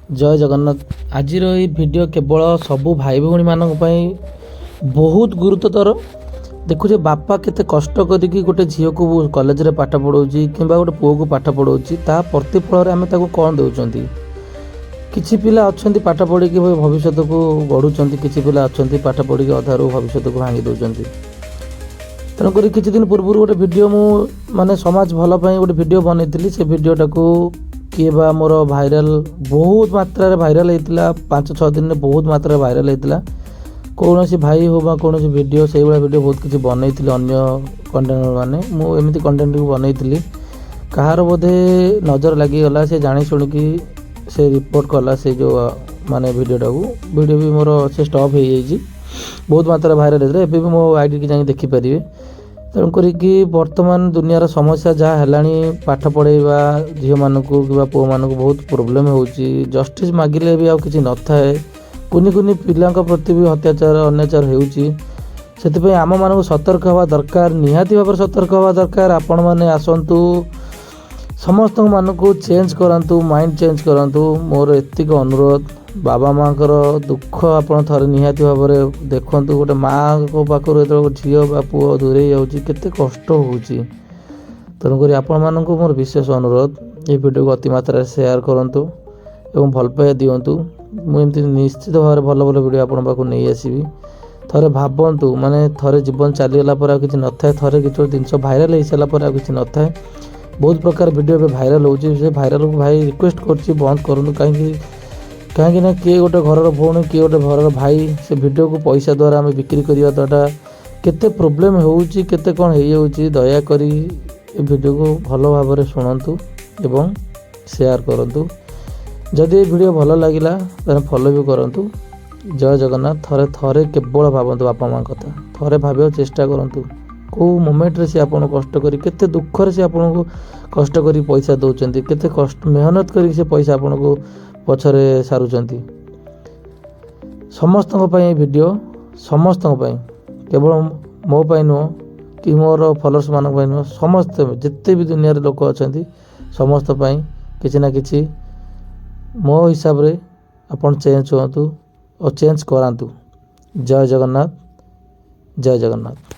जय जगन्नाथ। आज भिडियो केवल सबू भाई भौणी मानक पई बहुत गुरुत्वतर। देखुचे बापा केते कष्ट करिकी गोटे झील को कॉलेज रे पाठ पढ़ाऊँगी कि गोटे पुओ को पाठ पढ़ाऊँगी ता प्रतिफल आम कौन दौरान। किछि पिला अच्छा पाठ पढ़ी भविष्य को गढ़ुंट, किछि पिला अच्छा पाठ पढ़ी अधारू भविष्य को भांगी दौरान। तेणुक किछि दिन पूर्व गोटे वीडियो मु माने समाज भल गोटे वीडियो बनई से वीडियोटा को किए बा मोर भाइराल बहुत मात्रा भाइराल होता 5-6 दिन में बहुत मात्रा भाइराल होता। कौन भाई हो बा कौन वीडियो से भाया वीडियो बहुत किसी बनई अन्य कंटेंट मैंने मुझे कंटेंट को बनई कहार बोधे नजर लगिगला से जानी शुणिकी से रिपोर्ट कला से जो माने वीडियोटा को वीडियो भी मोर से स्टॉप हो जाइए बहुत मात्रा भाइराल होता है। भी मो आईडी की जाए देखिपारे। तेणुक बर्तमान दुनियार समस्या जहाँ है पाठ पढ़ेवा झील मानक कि पुओ मानक बहुत प्रोब्लेम हो जस्टिस मागिले भी आउ किसी न थाए। कुनि कुनि पिला प्रति भी अत्याचार अन्याचार होती आम मानक सतर्क हवा दरकार, निहाती भाव सतर्क हवा दरकार। आपण मैंने आसतु समस्त मानक चेंज करंतु, माइंड चेंज करंतु। मोर एतिक अनुरोध, बाबा माँ दुख आपड़ थे निहाती भाव में देखु। गोटे माँ को पाखर जो झील बा पुओ दूरे जाऊँगी केते कष्ट होची। तेणुक आपण मानक मोर विशेष अनुरोध ये वीडियो को अति मात्रा शेयर करंतु एवं भल पाइबा दिंतु। मुझे निश्चित भाव भल भल वीडियो आपण पाक नहीं आसबि। थे भावतु माने थे जीवन चलीगला कि न था थे किसी जिनस भाइराल हो सारापर कि न था। बहुत प्रकार वीडियो भाइराल हो भाइराल को भाई रिक्वेस्ट कर बंद करूँ कहीं ना किए गोटे घर भौणी किए गोटे घर भाई से वीडियो को पैसा द्वारा आम बिक्री करवा द्वारा केते प्रोब्लेम होउची केते कौन हो जाऊँगी। दयाकोरी वीडियो को भल भाव में शुणु एवं शेयर करूँ। जदि वीडियो भल लगिला तो फॉलो भी करूँ। जय जगन्नाथ। थे केवल भावतु बापा माँ कथा थे भाव चेष्टा करूँ कौ मोमेंट से आपन कष्ट करी केते दुखर से आपन को कष्ट करी पैसा दौरान केते कष्ट मेहनत करी से पैसा आपन को पछरे सारुचंती। समस्त वीडियो समस्त केवल मो नुह कि मोर फॉलोअर्स मान नुह समस्त जिते भी दुनिया लोक अच्छा समस्त किसी ना किसी मो हिसाब रे अपन चेंज हुआ और चेंज करातु। जय जगन्नाथ। जय जगन्नाथ।